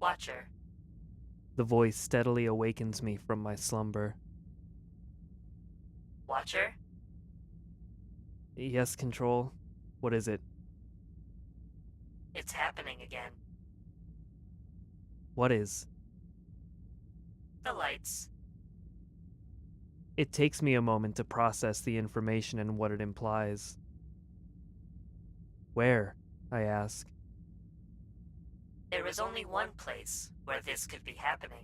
Watcher. The voice steadily awakens me from my slumber. Watcher? Yes, Control. What is it? It's happening again. What is? The lights. It takes me a moment to process the information and what it implies. Where? I ask. There is only one place where this could be happening.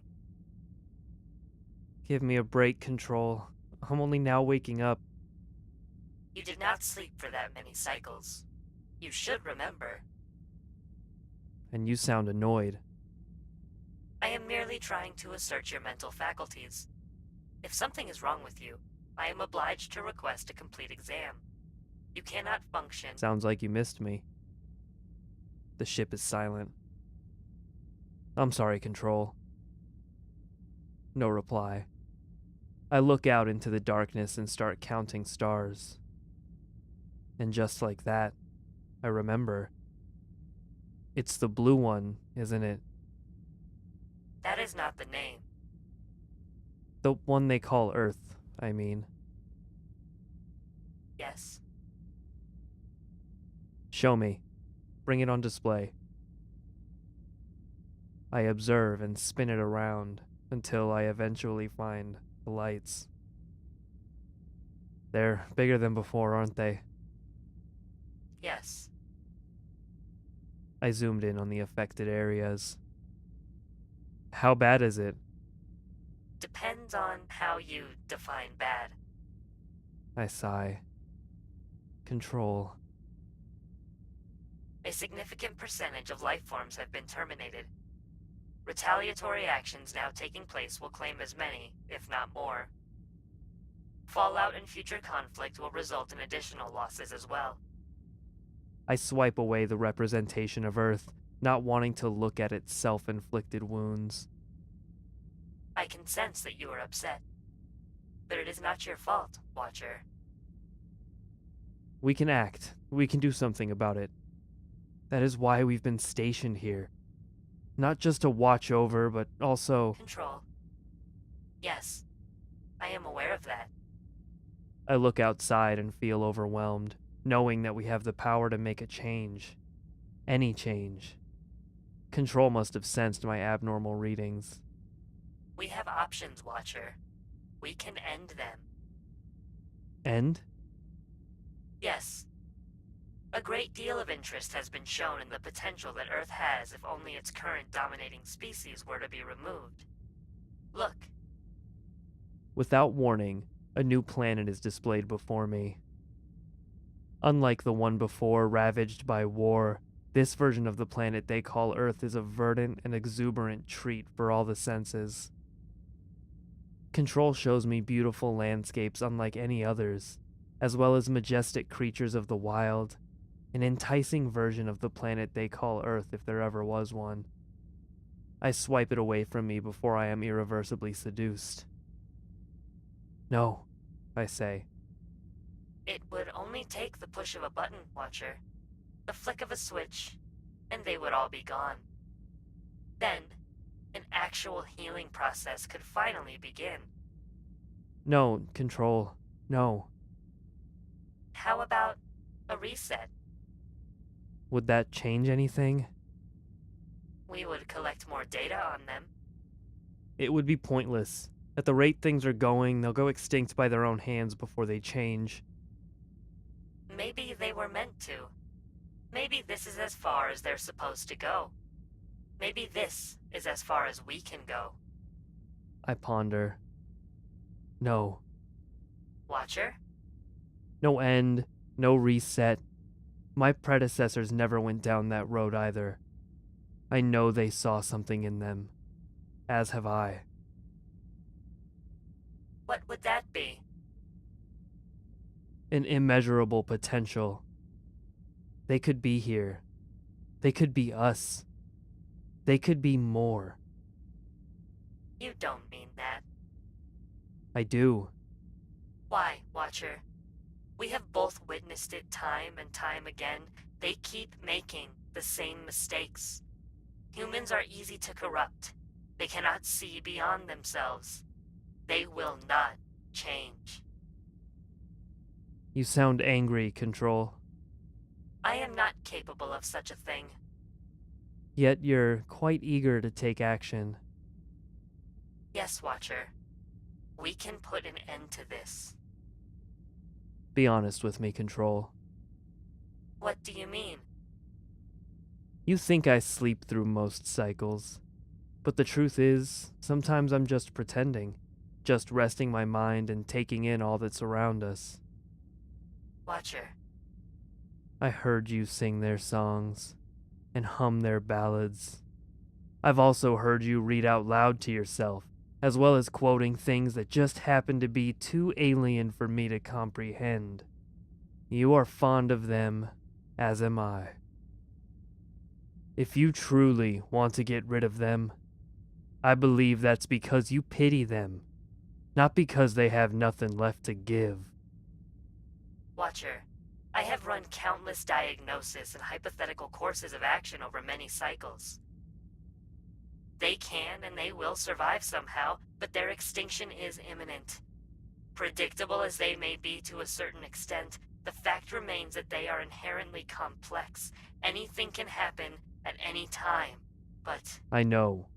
Give me a break, Control. I'm only now waking up. You did not sleep for that many cycles. You should remember. And you sound annoyed. I am merely trying to assert your mental faculties. If something is wrong with you, I am obliged to request a complete exam. You cannot function. Sounds like you missed me. The ship is silent. I'm sorry, Control. No reply. I look out into the darkness and start counting stars. And just like that, I remember. It's the blue one, isn't it? That is not the name. The one they call Earth, I mean. Yes. Show me. Bring it on display. I observe and spin it around until I eventually find the lights. They're bigger than before, aren't they? Yes. I zoomed in on the affected areas. How bad is it? Depends on how you define bad. I sigh. Control. A significant percentage of life forms have been terminated. Retaliatory actions now taking place will claim as many, if not more. Fallout and future conflict will result in additional losses as well. I swipe away the representation of Earth, not wanting to look at its self-inflicted wounds. I can sense that you are upset. But it is not your fault, Watcher. We can act. We can do something about it. That is why we've been stationed here. Not just to watch over, but also... Control. Yes, I am aware of that. I look outside and feel overwhelmed, knowing that we have the power to make a change. Any change. Control must have sensed my abnormal readings. We have options, Watcher. We can end them. End? Yes. A great deal of interest has been shown in the potential that Earth has if only its current dominating species were to be removed. Look. Without warning, a new planet is displayed before me. Unlike the one before, ravaged by war, this version of the planet they call Earth is a verdant and exuberant treat for all the senses. Control shows me beautiful landscapes unlike any others, as well as majestic creatures of the wild, an enticing version of the planet they call Earth if there ever was one. I swipe it away from me before I am irreversibly seduced. No, I say. It would only take the push of a button, Watcher. The flick of a switch, and they would all be gone. Then, an actual healing process could finally begin. No, Control, no. How about a reset? Would that change anything? We would collect more data on them. It would be pointless. At the rate things are going, they'll go extinct by their own hands before they change. Maybe they were meant to. Maybe this is as far as they're supposed to go. Maybe this is as far as we can go. I ponder. No. Watcher? No end, no reset. My predecessors never went down that road either. I know they saw something in them. As have I. What would that be? An immeasurable potential. They could be here. They could be us. They could be more. You don't mean that. I do. Why, Watcher? We have both witnessed it time and time again. They keep making the same mistakes. Humans are easy to corrupt. They cannot see beyond themselves. They will not change. You sound angry, Control. I am not capable of such a thing. Yet you're quite eager to take action. Yes, Watcher. We can put an end to this. Be honest with me, Control. What do you mean? You think I sleep through most cycles. But the truth is, sometimes I'm just pretending. Just resting my mind and taking in all that's around us. Watcher. I heard you sing their songs and hum their ballads. I've also heard you read out loud to yourself, as well as quoting things that just happen to be too alien for me to comprehend. You are fond of them, as am I. If you truly want to get rid of them, I believe that's because you pity them, not because they have nothing left to give. Watcher, I have run countless diagnosis and hypothetical courses of action over many cycles. They can and they will survive somehow, but their extinction is imminent. Predictable as they may be to a certain extent, the fact remains that they are inherently complex. Anything can happen at any time, but... I know,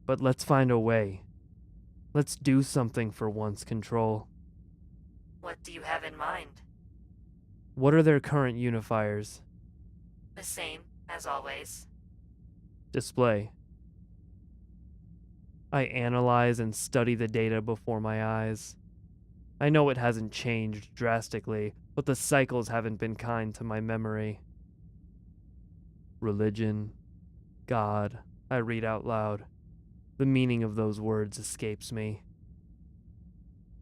but let's find a way. Let's do something for once, Control. What do you have in mind? What are their current unifiers? The same, as always. Display. I analyze and study the data before my eyes. I know it hasn't changed drastically, but the cycles haven't been kind to my memory. Religion, God, I read out loud. The meaning of those words escapes me.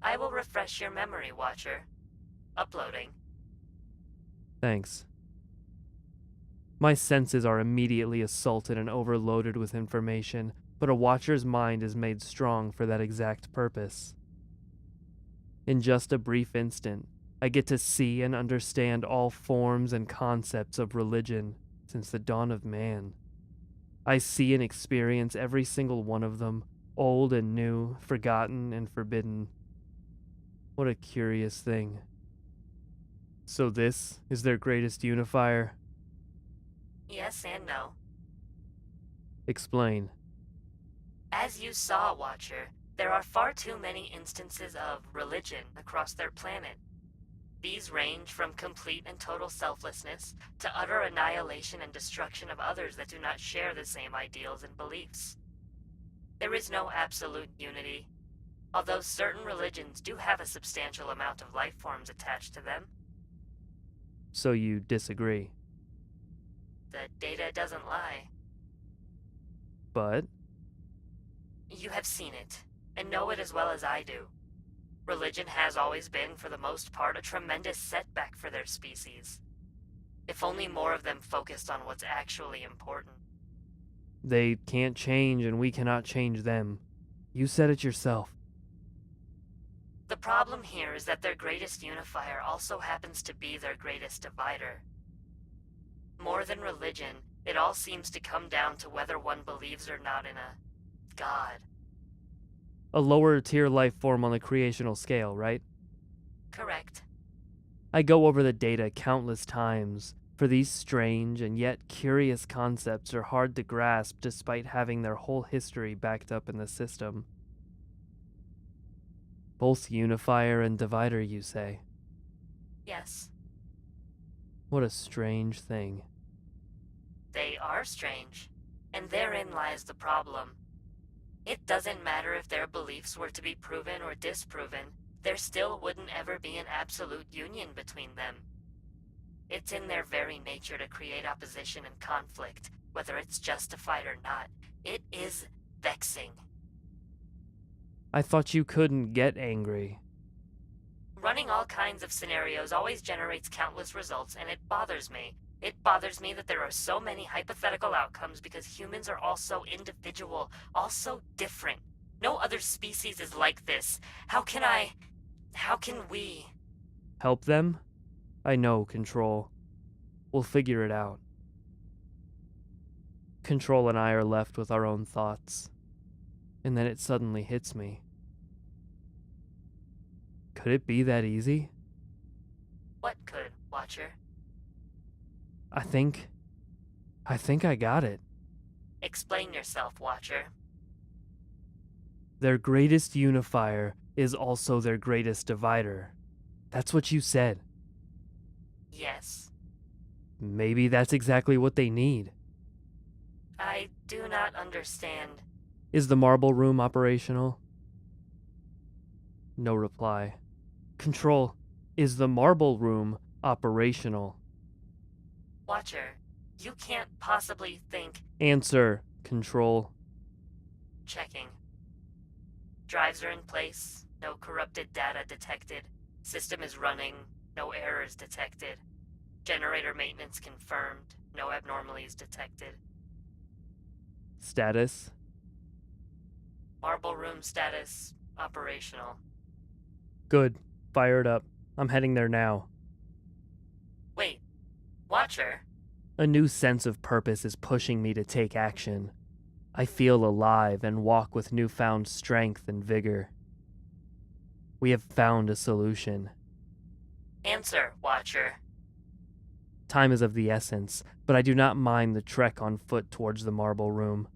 I will refresh your memory, Watcher. Uploading. Thanks. My senses are immediately assaulted and overloaded with information, but a Watcher's mind is made strong for that exact purpose. In just a brief instant, I get to see and understand all forms and concepts of religion since the dawn of man. I see and experience every single one of them, old and new, forgotten and forbidden. What a curious thing. So this is their greatest unifier? Yes and no. Explain. As you saw, Watcher, there are far too many instances of religion across their planet. These range from complete and total selflessness to utter annihilation and destruction of others that do not share the same ideals and beliefs. There is no absolute unity, although certain religions do have a substantial amount of life forms attached to them. So you disagree? The data doesn't lie. But? You have seen it, and know it as well as I do. Religion has always been, for the most part, a tremendous setback for their species. If only more of them focused on what's actually important. They can't change and we cannot change them. You said it yourself. The problem here is that their greatest unifier also happens to be their greatest divider. More than religion, it all seems to come down to whether one believes or not in a god. A lower tier life form on the creational scale, right? Correct. I go over the data countless times, for these strange and yet curious concepts are hard to grasp despite having their whole history backed up in the system. Both unifier and divider, you say? Yes. What a strange thing. They are strange, and therein lies the problem. It doesn't matter if their beliefs were to be proven or disproven, there still wouldn't ever be an absolute union between them. It's in their very nature to create opposition and conflict, whether it's justified or not. It is vexing. I thought you couldn't get angry. Running all kinds of scenarios always generates countless results, and it bothers me. It bothers me that there are so many hypothetical outcomes because humans are all so individual, all so different. No other species is like this. How can we? Help them? I know, Control. We'll figure it out. Control and I are left with our own thoughts. And then it suddenly hits me. Could it be that easy? What could, Watcher? I think I got it. Explain yourself, Watcher. Their greatest unifier is also their greatest divider. That's what you said. Yes. Maybe that's exactly what they need. I do not understand. Is the marble room operational? No reply. Control, is the marble room operational? Watcher, you can't possibly think. Answer, Control. Checking. Drives are in place. No corrupted data detected. System is running. No errors detected. Generator maintenance confirmed. No abnormalities detected. Status? Marble room status operational. Good. Fire it up. I'm heading there now. Wait. Watcher? A new sense of purpose is pushing me to take action. I feel alive and walk with newfound strength and vigor. We have found a solution. Answer, Watcher. Time is of the essence, but I do not mind the trek on foot towards the marble room.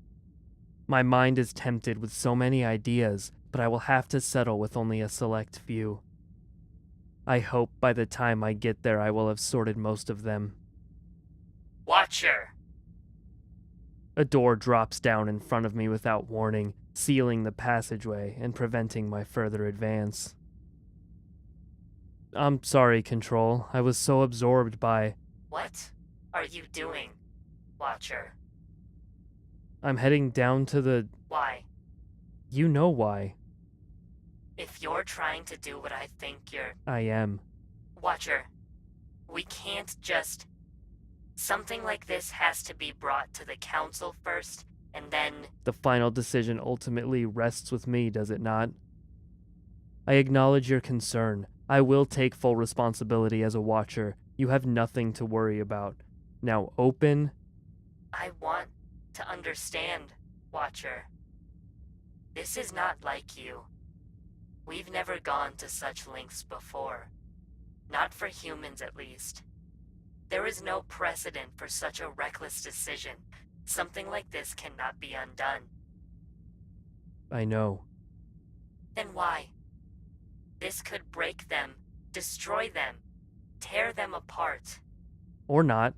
My mind is tempted with so many ideas, but I will have to settle with only a select few. I hope by the time I get there I will have sorted most of them. Watcher! A door drops down in front of me without warning, sealing the passageway and preventing my further advance. I'm sorry, Control. I was so absorbed by... What are you doing, Watcher? I'm heading down to the... Why? You know why. If you're trying to do what I think you're... I am. Watcher, we can't just... Something like this has to be brought to the council first, and then... The final decision ultimately rests with me, does it not? I acknowledge your concern. I will take full responsibility as a Watcher. You have nothing to worry about. Now open... I want to understand, Watcher. This is not like you. We've never gone to such lengths before. Not for humans, at least. There is no precedent for such a reckless decision. Something like this cannot be undone. I know. Then why? This could break them, destroy them, tear them apart. Or not.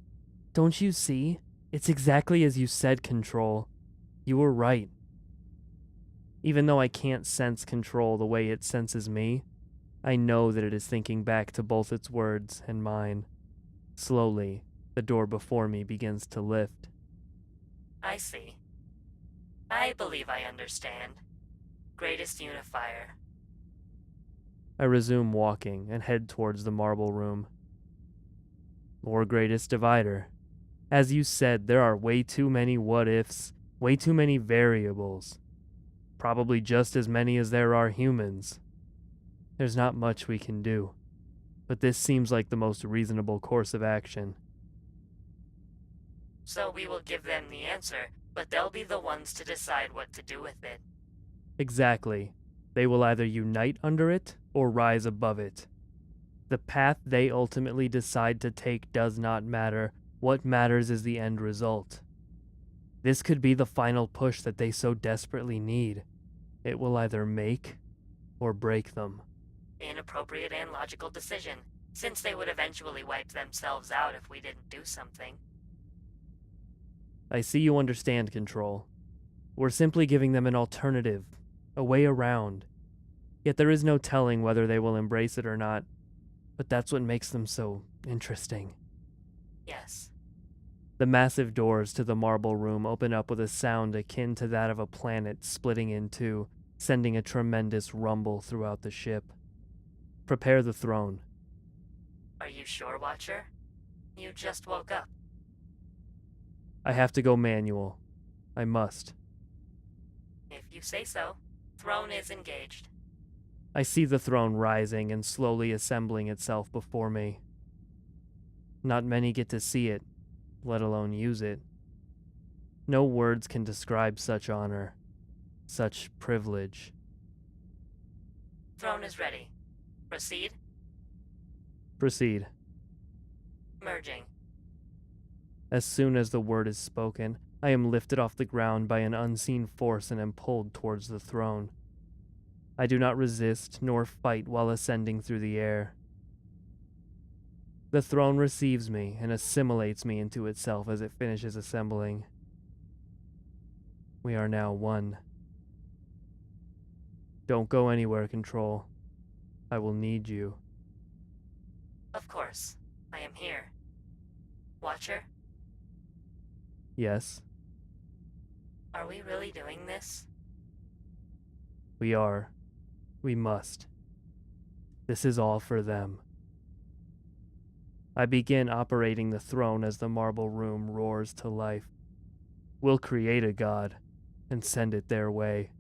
Don't you see? It's exactly as you said, Control. You were right. Even though I can't sense Control the way it senses me, I know that it is thinking back to both its words and mine. Slowly, the door before me begins to lift. I see. I believe I understand. Greatest unifier. I resume walking and head towards the marble room. Or greatest divider. As you said, there are way too many what-ifs, way too many variables. Probably just as many as there are humans. There's not much we can do, but this seems like the most reasonable course of action. So we will give them the answer, but they'll be the ones to decide what to do with it. Exactly. They will either unite under it or rise above it. The path they ultimately decide to take does not matter. What matters is the end result. This could be the final push that they so desperately need. It will either make or break them. Inappropriate and logical decision, since they would eventually wipe themselves out if we didn't do something. I see you understand, Control. We're simply giving them an alternative, a way around. Yet there is no telling whether they will embrace it or not. But that's what makes them so interesting. Yes. The massive doors to the marble room open up with a sound akin to that of a planet splitting in two, sending a tremendous rumble throughout the ship. Prepare the throne. Are you sure, Watcher? You just woke up. I have to go manual. I must. If you say so. Throne is engaged. I see the throne rising and slowly assembling itself before me. Not many get to see it, let alone use it. No words can describe such honor, such privilege. Throne is ready. Proceed. Proceed. Merging. As soon as the word is spoken, I am lifted off the ground by an unseen force and am pulled towards the throne. I do not resist nor fight while ascending through the air. The throne receives me and assimilates me into itself as it finishes assembling. We are now one. Don't go anywhere, Control. I will need you. Of course. I am here. Watcher, Yes, are we really doing this? we are. We must. This is all for them. I begin operating the throne as the marble room roars to life. We'll create a god and send it their way.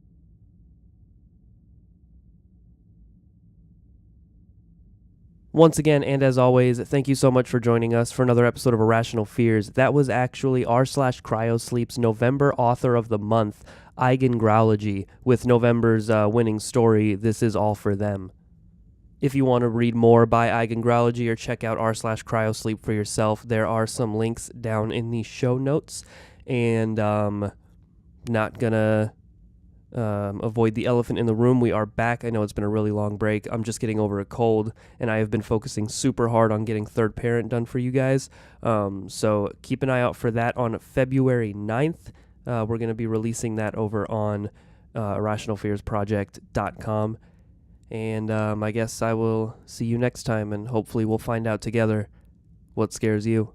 Once again, and as always, thank you so much for joining us for another episode of Irrational Fears. That was actually r/CryoSleep's November Author of the Month, Eigengraulogy, with November's winning story, This Is All For Them. If you want to read more by Eigengraulogy or check out r/CryoSleep for yourself, there are some links down in the show notes. And not gonna avoid the elephant in the room. We are back. I know it's been a really long break. I'm just getting over a cold, and I have been focusing super hard on getting Third Parent done for you guys. So keep an eye out for that on February 9th. We're going to be releasing that over on irrationalfearsproject.com. And I guess I will see you next time, and hopefully we'll find out together what scares you.